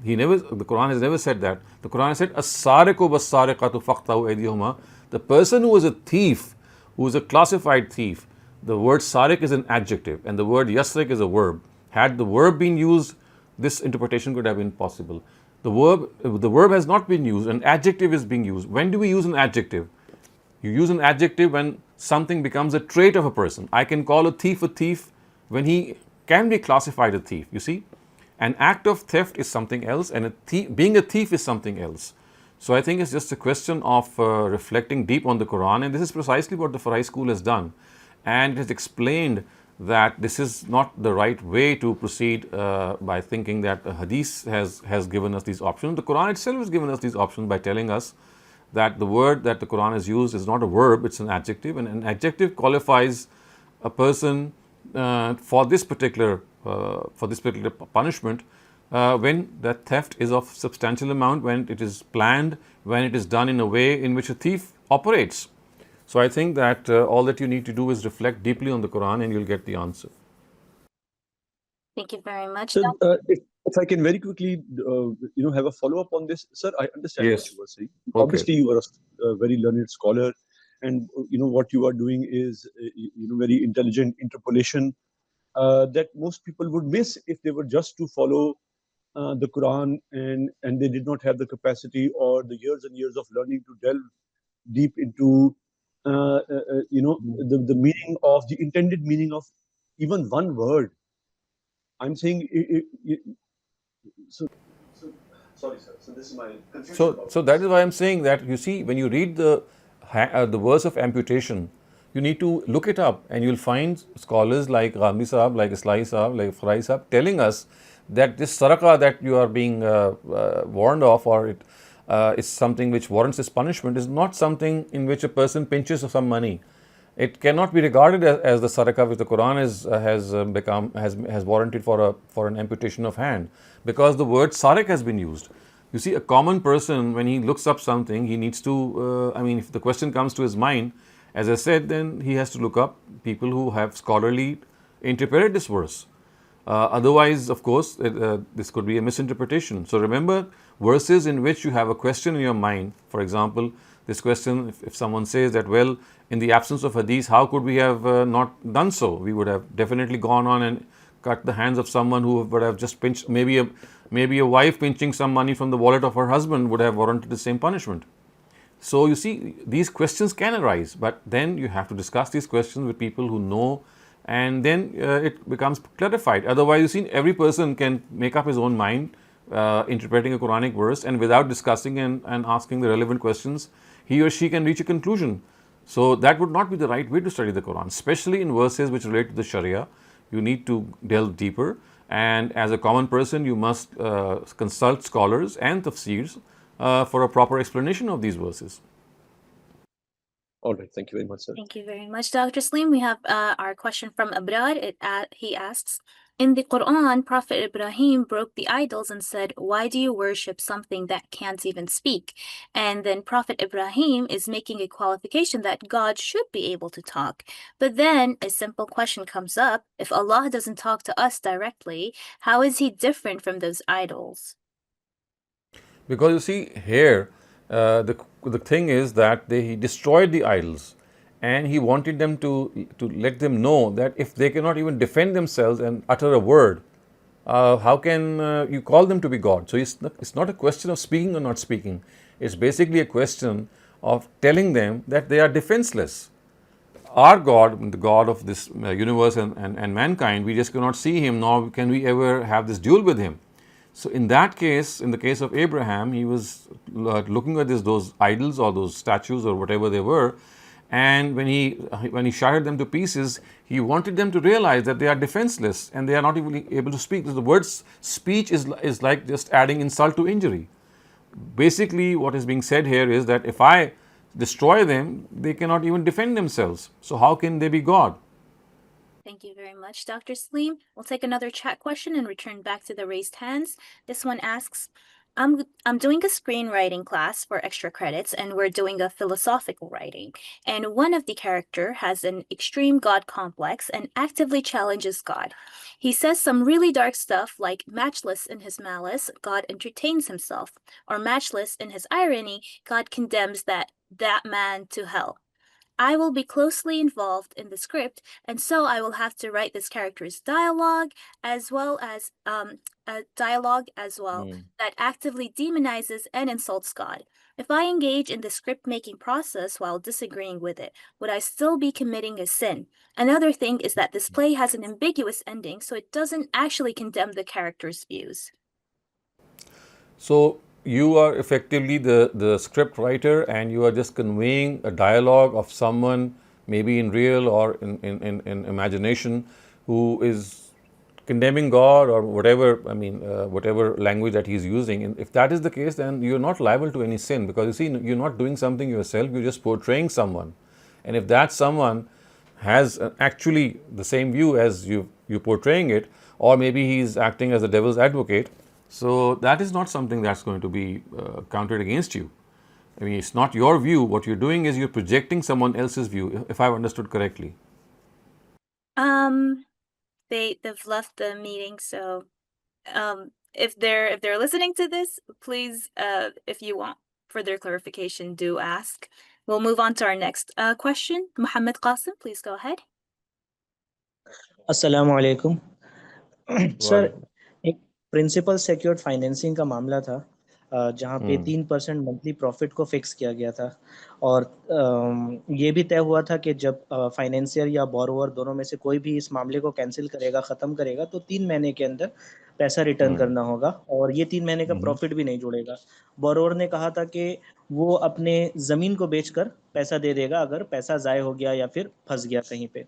The Quran has never said that. The Quran has said as-sariqu was-sariqatu faqta'u aydiyahuma. The person who is a thief, who is a classified thief, the word sariq is an adjective and the word yasriq is a verb. Had the verb been used, this interpretation could have been possible. The verb has not been used, an adjective is being used. When do we use an adjective? You use an adjective when something becomes a trait of a person. I can call a thief when he can be classified a thief. You see, an act of theft is something else, and being a thief is something else. So I think it's just a question of reflecting deep on the Quran, and this is precisely what the Farai school has done, and it has explained that this is not the right way to proceed by thinking that a hadith has given us these options. The Quran itself has given us these options by telling us that the word that the Quran has used is not a verb, it's an adjective, and an adjective qualifies a person for this particular punishment when that theft is of substantial amount, when it is planned, when it is done in a way in which a thief operates. So I think that all that you need to do is reflect deeply on the Quran and you'll get the answer. Thank you very much. So, if I can very quickly, have a follow up on this, sir. I understand what you were saying. Okay. Obviously, you are a very learned scholar, and what you are doing is very intelligent interpolation that most people would miss if they were just to follow the Quran and they did not have the capacity or the years and years of learning to delve deep into the meaning of the intended meaning of even one word. I'm saying sorry, sir. So this is my confusion. So that is why I'm saying that, you see, when you read the verse of amputation, you need to look it up, and you'll find scholars like Ghamidi Sahab, like Islahi Sahab, like Farai Sahab telling us that this saraka that you are being warned of, or it is something which warrants this punishment, is not something in which a person pinches some money. It cannot be regarded as the saraka which the Quran has warranted for an amputation of hand, because the word sarik has been used. You see, a common person, when he looks up something, he needs to, if the question comes to his mind, as I said, then he has to look up people who have scholarly interpreted this verse. Otherwise, of course, this could be a misinterpretation. So remember, verses in which you have a question in your mind, for example, this question, if someone says that, well, in the absence of hadith, how could we have not done so? We would have definitely gone on and cut the hands of someone who would have just pinched, maybe a wife pinching some money from the wallet of her husband would have warranted the same punishment. So you see, these questions can arise, but then you have to discuss these questions with people who know, and then it becomes clarified. Otherwise, you see, every person can make up his own mind interpreting a Quranic verse, and without discussing and asking the relevant questions, he or she can reach a conclusion. So that would not be the right way to study the Quran, especially in verses which relate to the Sharia. You need to delve deeper, and as a common person, you must consult scholars and tafsirs for a proper explanation of these verses. All right, thank you very much, sir. Thank you very much, Dr. Saleem. We have our question from Abrar. He asks, in the Quran, Prophet Ibrahim broke the idols and said, why do you worship something that can't even speak? And then Prophet Ibrahim is making a qualification that God should be able to talk. But then a simple question comes up. If Allah doesn't talk to us directly, how is he different from those idols? Because you see, here, the thing is that he destroyed the idols, and he wanted them to let them know that if they cannot even defend themselves and utter a word, how can you call them to be God? So it's not a question of speaking or not speaking. It's basically a question of telling them that they are defenseless. Our God, the God of this universe and mankind, we just cannot see him, nor can we ever have this duel with him. So in that case, in the case of Abraham, he was looking at those idols or those statues or whatever they were, and when he shattered them to pieces, he wanted them to realize that they are defenseless and they are not even able to speak. So the word speech is like just adding insult to injury. Basically, what is being said here is that if I destroy them, they cannot even defend themselves. So how can they be God? Thank you very much, Dr. Saleem. We'll take another chat question and return back to the raised hands. This one asks, I'm doing a screenwriting class for extra credits, and we're doing a philosophical writing. And one of the character has an extreme God complex and actively challenges God. He says some really dark stuff like matchless in his malice, God entertains himself, or matchless in his irony, God condemns that man to hell. I will be closely involved in the script, and so I will have to write this character's dialogue as well as a dialogue as well that actively demonizes and insults God. If I engage in the script making process while disagreeing with it, would I still be committing a sin? Another thing is that this play has an ambiguous ending, so it doesn't actually condemn the character's views. So you are effectively the script writer, and you are just conveying a dialogue of someone, maybe in real or in imagination, who is condemning God or whatever, whatever language that he's using. And if that is the case, then you're not liable to any sin, because you see, you're not doing something yourself, you're just portraying someone. And if that someone has actually the same view as you're portraying it, or maybe he's acting as the devil's advocate, so that is not something that's going to be counted against you. I mean, it's not your view. What you're doing is you're projecting someone else's view, if I've understood correctly. They've left the meeting, so if they're listening to this, please, if you want further clarification, do ask. We'll move on to our next question. Muhammad Qasim, please go ahead. अस्सलाम वालेकुम sir, एक principal secured financing का मामला था जहाँ पे 3% monthly profit को fix किया गया था, और ये भी तय हुआ था कि जब फाइनेंसियर या बोरोवर दोनों में से कोई भी इस मामले को कैंसिल करेगा, ख़त्म करेगा, तो 3 महीने के अंदर पैसा रिटर्न करना होगा, और ये 3 महीने का प्रॉफिट भी नहीं जुड़ेगा। बोरोवर ने कहा था कि वो अपने ज़मीन को बेचकर पैसा दे देगा अगर पैसा ज़ाय हो गया या फिर फंस गया कहीं पे,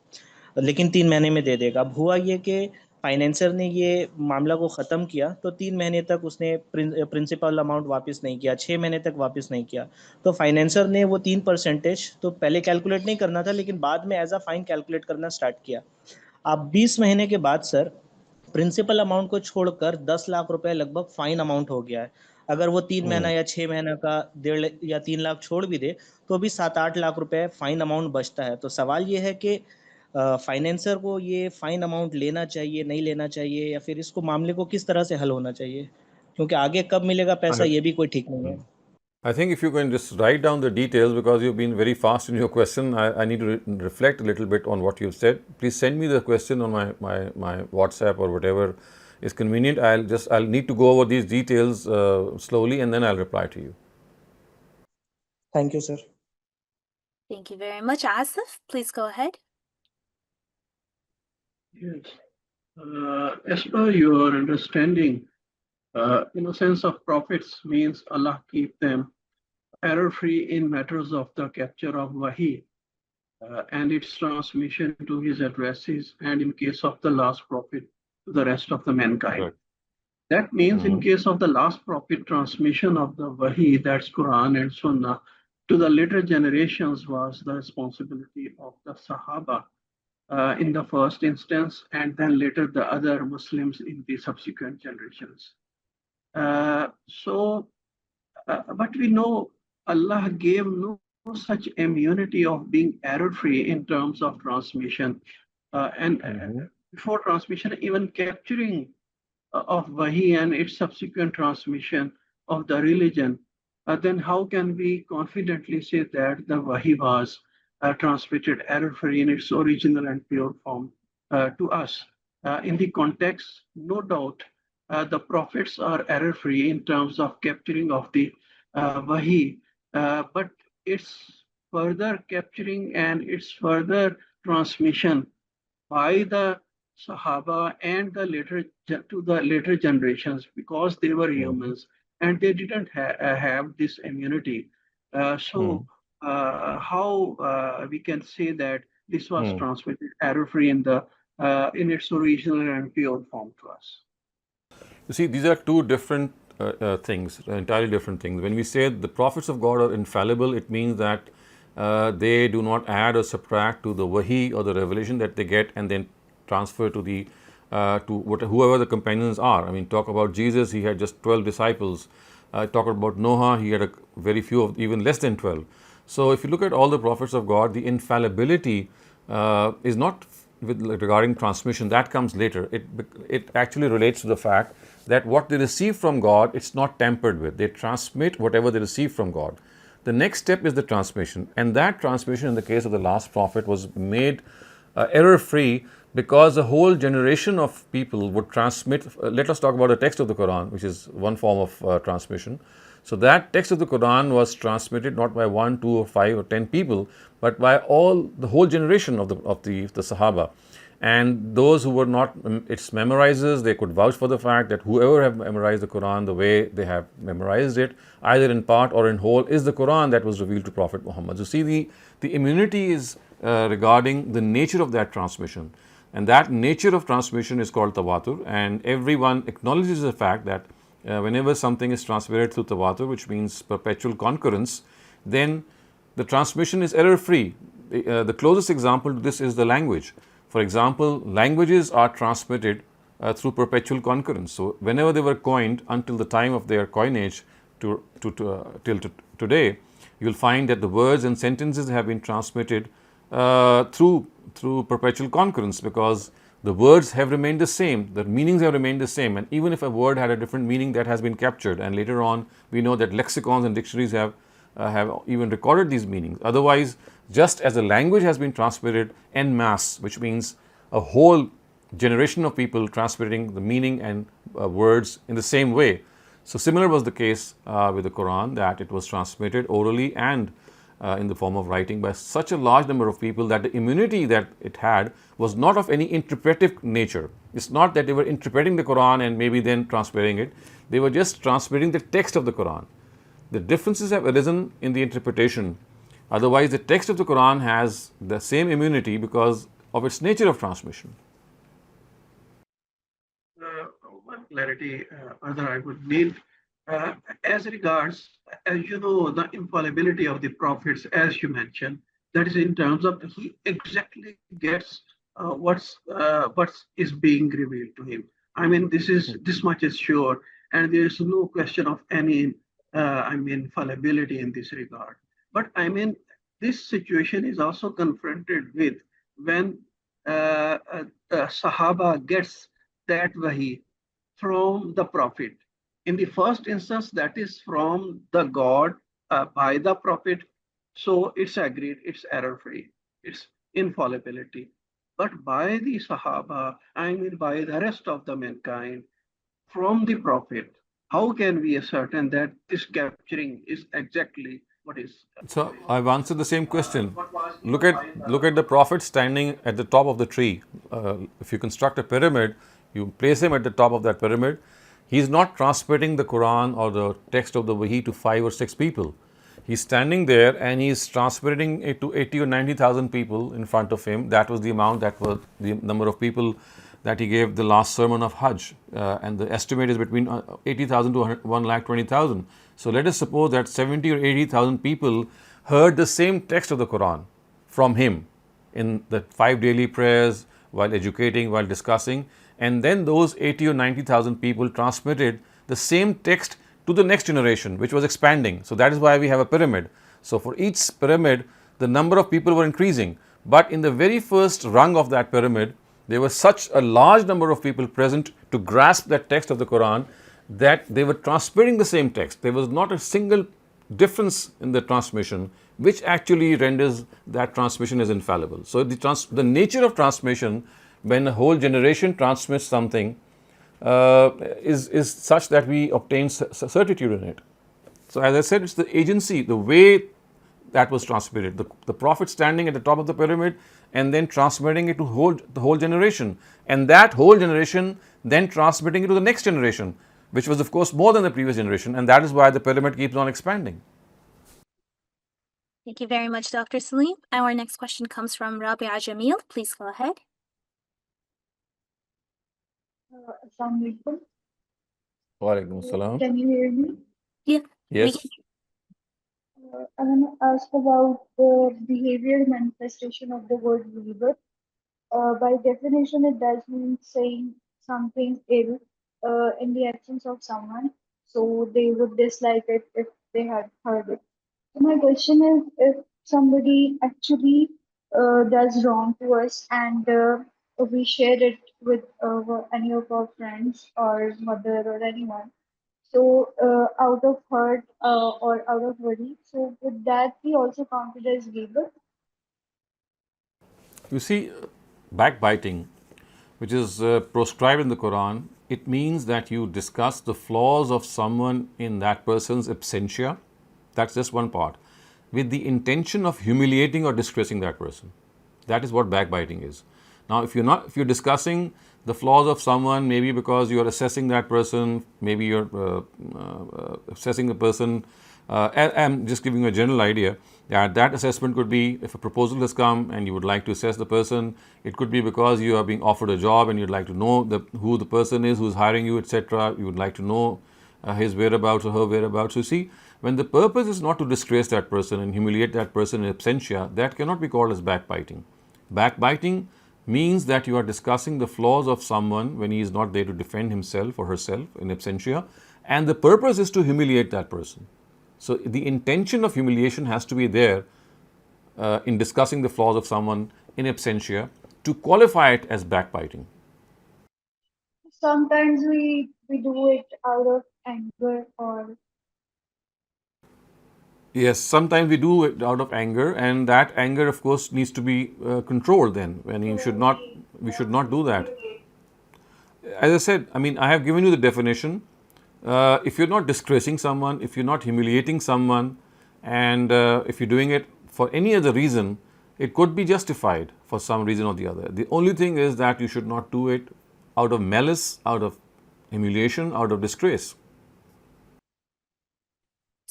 लेकिन 3 महीने में दे देगा। अब हुआ ये कि फाइनेंसर ने ये मामला को ख़त्म किया, तो 3 महीने तक उसने प्रिंसिपल अमाउंट वापस नहीं किया, 6 महीने तक वापस नहीं किया। तो फाइनेंसर ने वो 3% तो पहले कैलकुलेट नहीं करना था, लेकिन बाद में एज अ फाइन कैलकुलेट करना स्टार्ट किया। अब 20 महीने के बाद सर, प्रिंसिपल अमाउंट को छोड़कर 10 लाख रुपए लगभग फाइन अमाउंट हो गया है। अगर वो 3 महीना या 6 महीना का 1.5 या 3 लाख छोड़ भी दे, तो भी 7-8 लाख रुपए फाइन अमाउंट बचता है। तो सवाल ये है कि फाइनेंसर को ये फाइन अमाउंट लेना चाहिए, नहीं लेना चाहिए, या फिर इसको मामले को किस तरह से हल होना चाहिए, क्योंकि आगे कब मिलेगा पैसा ये भी कोई ठीक नहीं है। I think if you can just write down the details, because you've been very fast in your question, I need to reflect a little bit on what you've said. Please send me the question on my WhatsApp or whatever is convenient. I'll need to go over these details slowly, and then I'll reply to you. Thank you, sir. Thank you very much. Asif, please go ahead. Yes. As per your understanding, sense of prophets means Allah keep them error-free in matters of the capture of Wahi and its transmission to his addresses, and in case of the last prophet to the rest of the mankind. Right. That means in case of the last prophet, transmission of the Wahi, that's Quran and Sunnah, to the later generations was the responsibility of the Sahaba in the first instance, and then later the other Muslims in the subsequent generations. But we know Allah gave no such immunity of being error-free in terms of transmission, and before transmission, even capturing of Wahi and its subsequent transmission of the religion, then how can we confidently say that the Wahi was transmitted error-free in its original and pure form to us? In the context, no doubt, the prophets are error-free in terms of capturing of the Wahi, but its further capturing and its further transmission by the Sahaba and the later generations, because they were humans and they didn't have this immunity. How we can say that this was transmitted error-free in its original and pure form to us? You see, these are two different things, entirely different things. When we say the prophets of God are infallible, it means that they do not add or subtract to the Wahi or the revelation that they get and then transfer to the whoever the companions are. I mean, talk about Jesus, he had just 12 disciples. Talk about Noah, he had a very few of even less than 12. So if you look at all the prophets of God, the infallibility is not regarding transmission, that comes later. It actually relates to the fact that what they receive from God, it's not tampered with. They transmit whatever they receive from God. The next step is the transmission, and that transmission in the case of the last prophet was made error free because a whole generation of people would transmit. Let us talk about the text of the Quran, which is one form of transmission. So that text of the Quran was transmitted not by 1, 2, or 5 or 10 people, but by the whole generation of the Sahaba. And those who were not its memorizers, they could vouch for the fact that whoever have memorized the Quran the way they have memorized it, either in part or in whole, is the Quran that was revealed to Prophet Muhammad. So see, the immunity is regarding the nature of that transmission. And that nature of transmission is called tawatur, and everyone acknowledges the fact that whenever something is transmitted through tawatur, which means perpetual concurrence, then the transmission is error free. The closest example to this is the language. For example, languages are transmitted through perpetual concurrence. So whenever they were coined until the time of their coinage till today, you'll find that the words and sentences have been transmitted through perpetual concurrence, because the words have remained the same, the meanings have remained the same, and even if a word had a different meaning, that has been captured, and later on we know that lexicons and dictionaries have even recorded these meanings. Otherwise, just as the language has been transmitted en masse, which means a whole generation of people transmitting the meaning and words in the same way. So similar was the case with the Quran, that it was transmitted orally and in the form of writing by such a large number of people that the immunity that it had was not of any interpretive nature. It's not that they were interpreting the Quran and maybe then transmitting it. They were just transmitting the text of the Quran. The differences have arisen in the interpretation. Otherwise, the text of the Quran has the same immunity because of its nature of transmission. One clarity further I would need. As regards, as you know, the infallibility of the prophets, as you mentioned, that is in terms of he exactly gets what is being revealed to him. I mean, this much is sure, and there is no question of any fallibility in this regard. But I mean, this situation is also confronted with when Sahaba gets that wahi from the prophet. In the first instance, that is from the God by the prophet. So it's agreed, it's error free, it's infallibility. But by the Sahaba, I mean by the rest of the mankind, from the prophet, how can we ascertain that this capturing is exactly what is? So I've answered the same question. Look at the prophet standing at the top of the tree. If you construct a pyramid, you place him at the top of that pyramid. He's not transmitting the Quran or the text of the Wahi to 5 or 6 people. He's standing there and he's transmitting it to 80 or 90,000 people in front of him. That was the amount, that was the number of people that he gave the last sermon of Hajj. And the estimate is between 80,000 to 1,20,000. So let us suppose that 70 or 80,000 people heard the same text of the Quran from him in the 5 daily prayers, while educating, while discussing, and then those 80 or 90,000 people transmitted the same text to the next generation, which was expanding. So that is why we have a pyramid. So for each pyramid, the number of people were increasing. But in the very first rung of that pyramid, there was such a large number of people present to grasp that text of the Quran that they were transmitting the same text. There was not a single difference in the transmission, which actually renders that transmission as infallible. So the nature of transmission, when a whole generation transmits something, is such that we obtain certitude in it. So as I said, it's the agency, the way that was transmitted. The prophet standing at the top of the pyramid and then transmitting it to the whole generation. And that whole generation then transmitting it to the next generation, which was of course more than the previous generation. And that is why the pyramid keeps on expanding. Thank you very much, Dr. Saleem. Our next question comes from Rabia Jamil. Please go ahead. Assalamu alaikum. Walaikum salam. Can you hear me? Yeah. Yes. I want to ask about the behavior manifestation of the word believer. by definition, it does mean saying something ill in the absence of someone, so they would dislike it if they had heard it. So my question is, if somebody actually does wrong to us and we share it with any of our friends or mother or anyone, so out of hurt or out of worry, so would that be also counted as ghibah? You see, backbiting, which is proscribed in the Quran, it means that you discuss the flaws of someone in that person's absentia. That's just one part, with the intention of humiliating or disgracing that person. That is what backbiting is. Now, if you're discussing the flaws of someone, maybe because you're assessing that person, maybe you're assessing the person. I'm just giving you a general idea that assessment could be if a proposal has come and you would like to assess the person. It could be because you are being offered a job and you'd like to know who the person is who's hiring you, etc. You would like to know his whereabouts or her whereabouts. So, see, when the purpose is not to disgrace that person and humiliate that person in absentia, that cannot be called as backbiting. Backbiting means that you are discussing the flaws of someone when he is not there to defend himself or herself in absentia, and the purpose is to humiliate that person. So, the intention of humiliation has to be there in discussing the flaws of someone in absentia to qualify it as backbiting. Sometimes we do it out of anger or Yes, sometimes we do it out of anger, and that anger, of course, needs to be controlled. Then, when we should not do that. As I said, I mean, I have given you the definition. If you're not disgracing someone, if you're not humiliating someone, and if you're doing it for any other reason, it could be justified for some reason or the other. The only thing is that you should not do it out of malice, out of humiliation, out of disgrace.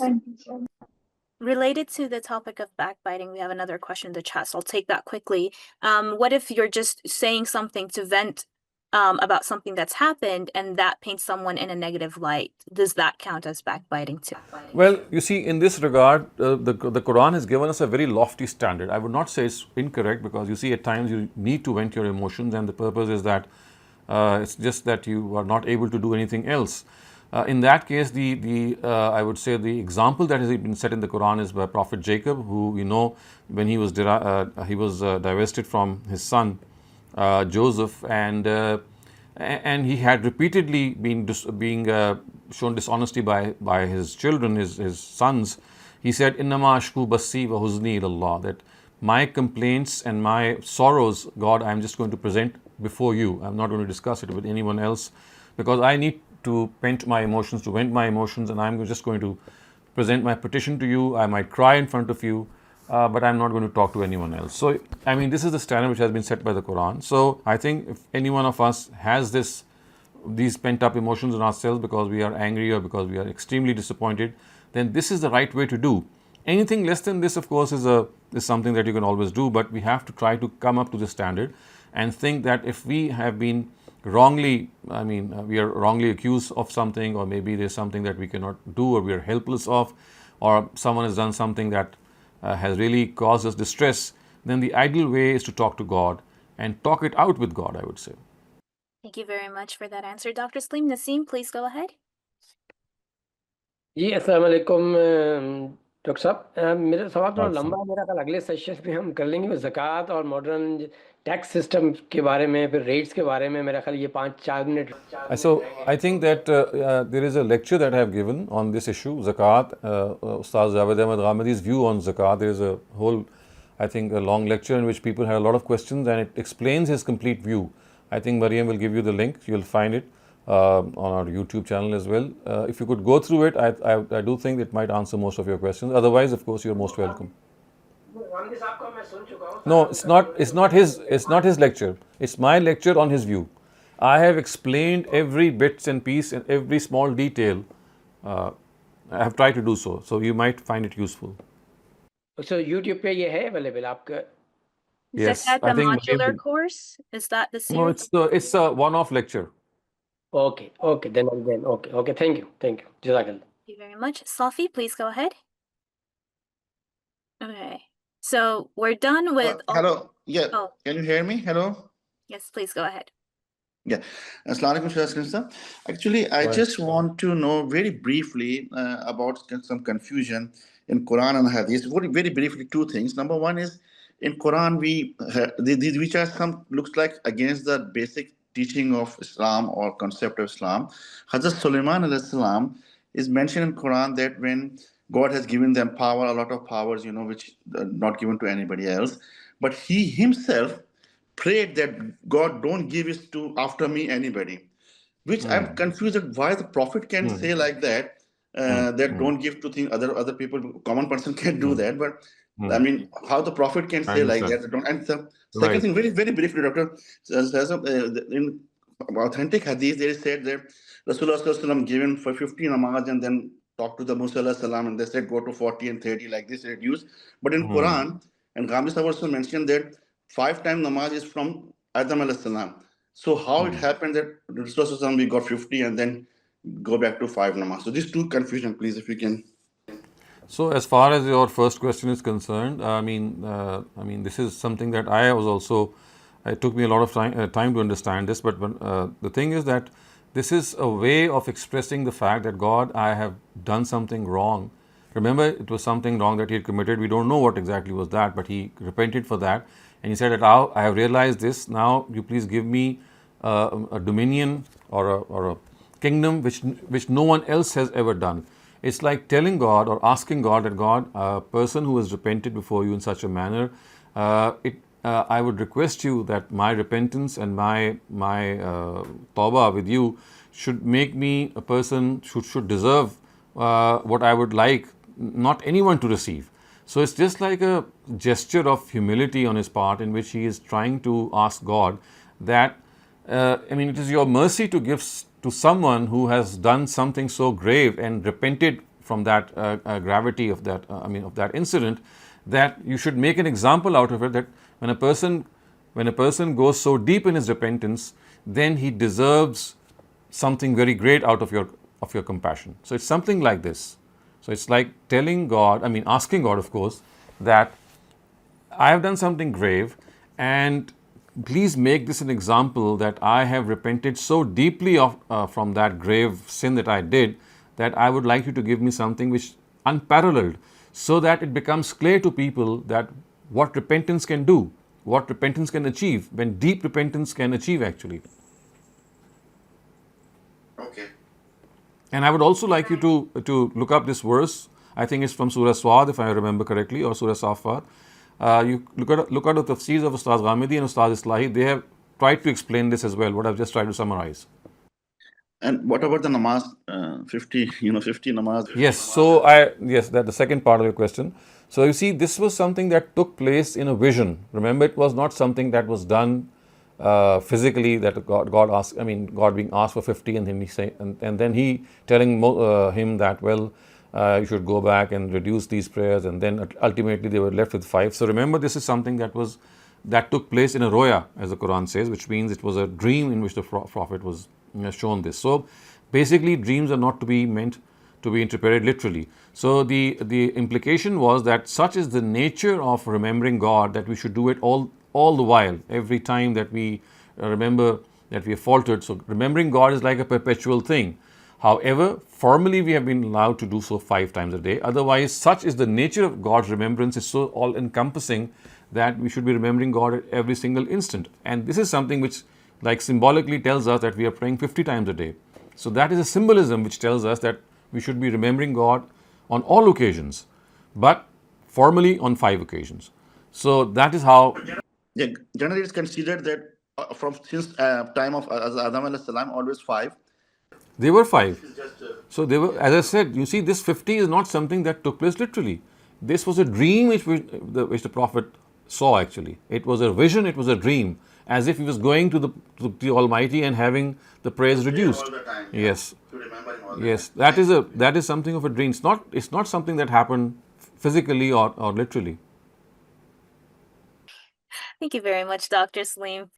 thank you so much. Related to the topic of backbiting, we have another question in the chat, so I'll take that quickly. What if you're just saying something to vent about something that's happened and that paints someone in a negative light? Does that count as backbiting too? Well, you see, in this regard, the Quran has given us a very lofty standard. I would not say it's incorrect, because you see, at times you need to vent your emotions, and the purpose is that it's just that you are not able to do anything else. In that case, I would say the example that has been set in the Quran is by Prophet Jacob, who, you know, when he was divested from his son Joseph, and he had repeatedly been shown dishonesty by his children, his sons. He said, "Innama ashku basi wa huzni ilallah," that my complaints and my sorrows, God, I'm just going to present before you. I'm not going to discuss it with anyone else, because I need to vent my emotions, and I'm just going to present my petition to you. I might cry in front of you, but I'm not going to talk to anyone else. So, I mean, this is the standard which has been set by the Quran. So, I think if any one of us has these pent up emotions in ourselves because we are angry or because we are extremely disappointed, then this is the right way to do. Anything less than this, of course, is something that you can always do, but we have to try to come up to the standard and think that if we have been wrongly, we are wrongly accused of something, or maybe there's something that we cannot do or we are helpless of, or someone has done something that has really caused us distress, then the ideal way is to talk to God and talk it out with God, I would say. Thank you very much for that answer, Dr. Saleem. Naseem, please go ahead. जी अस्सलाम वालेकुम doctor साहब, मेरा सवाल थोड़ा लंबा है, मेरा ख्याल अगले सेशन में हम कर लेंगे ज़कात और मॉडर्न टैक्स सिस्टम के बारे में, फिर रेट्स के बारे में। मेरा ख्याल ये 5-4 minute. So I think that there is a lecture that I have given on this issue, Zakat, Ustaz Javed Ahmed Ghamidi's view on Zakat. There is a whole, I think, a long lecture in which people had a lot of questions, and it explains his complete view. I think Mariam will give you the link. You'll find it on our YouTube channel as well. If you could go through it, I do think it might answer most of your questions. Otherwise, of course, you're most welcome. No, it's not his lecture. It's my lecture on his view. I have explained every bits and piece and every small detail. I have tried to do so. So you might find it useful. So YouTube पे ये है available आपका? Yes, Zakat, I the think modular course, is that the series? No, it's a one-off lecture. Okay, then okay. Thank you. Jazakallah. Thank you very much. Safi, please go ahead. Okay, so we're done with. Hello. Yeah. Oh. Can you hear me? Hello. Yes, please go ahead. Yeah. Assalamu alaikum, Shehzad sir. Actually, I just want to know very briefly about some confusion in Quran and Hadith. Very, very briefly, two things. Number one is in Quran, these which are some looks like against the basic teaching of Islam or concept of Islam. Hazrat Sulaiman alayhi salam is mentioned in Quran that when God has given them power, a lot of powers, which are not given to anybody else, but he himself prayed that God don't give it to after me anybody. Which I'm confused at why the prophet can say like that, that don't give to things other people, common person can do that. But I mean, how the prophet can I say like understand. that? Don't. And the second Right. thing, very very briefly, Doctor, in authentic hadith, they said that Rasulullah Sallallahu Alaihi Wasallam given for 50 namaz and then talked to the Musa Alayhi Salam and they said go to 40 and 30 like this reduce. But in Quran and Ghamidi also mentioned that 5 times namaz is from Adam Alayhi Salam. So how it happened that Rasulullah we got 50 and then go back to 5 namaz? So these two confusion, please, if you can. So as far as your first question is concerned, I mean, this is something that I was also. It took me a lot of time to understand this, but the thing is that this is a way of expressing the fact that God, I have done something wrong. Remember, it was something wrong that he had committed. We don't know what exactly was that, but he repented for that, and he said that now I have realized this. Now you please give me a dominion or a kingdom which no one else has ever done. It's like telling God or asking God that God, a person who has repented before you in such a manner, I would request you that my repentance and my tawbah with you should make me a person should deserve what I would like not anyone to receive. So it's just like a gesture of humility on his part, in which he is trying to ask God that it is your mercy to give to someone who has done something so grave and repented from that gravity of that of that incident, that you should make an example out of it, that when a person goes so deep in his repentance, then he deserves something very great out of your compassion. So it's something like this. So it's like telling God, asking God, of course, that I have done something grave, and please make this an example that I have repented so deeply from that grave sin that I did, that I would like you to give me something which unparalleled, so that it becomes clear to people that what repentance can do, what repentance can achieve, when deep repentance can achieve actually. Okay. And I would also like you to look up this verse. I think it's from Surah Swad, if I remember correctly, or Surah Safat. You look at the tafseers of Ustaz Ghamidi and Ustaz Islahi. They have tried to explain this as well, what I've just tried to summarize. And what about the namaz, 50 namaz? Yes, so that's the second part of your question. So you see, this was something that took place in a vision. Remember, it was not something that was done physically, that God asked, God being asked for 50 and then he say, and then he telling him that, well, you should go back and reduce these prayers, and then ultimately they were left with 5. So remember, this is something that took place in a roya, as the Quran says, which means it was a dream in which the Prophet was shown this. So basically, dreams are not to be meant to be interpreted literally. So the implication was that such is the nature of remembering God, that we should do it all the while, every time that we remember that we have faltered. So remembering God is like a perpetual thing. However, formally we have been allowed to do so 5 times a day. Otherwise, such is the nature of God's remembrance, is so all-encompassing that we should be remembering God at every single instant. And this is something which, like, symbolically tells us that we are praying 50 times a day. So that is a symbolism which tells us that we should be remembering God on all occasions, but formally on 5 occasions. So that is how. Yeah, generally it's considered that from since time of Adam alayhi salam, always 5. They were 5. So they were, as I said, you see, this 50 is not something that took place literally. This was a dream which the Prophet saw actually. It was a vision, it was a dream, as if he was going to the Almighty and having the prayers reduced. All the time, yes. To remember him all the Yes, time. that is something of a dream. It's not something that happened physically or literally. Thank you very much, Dr. Saleem.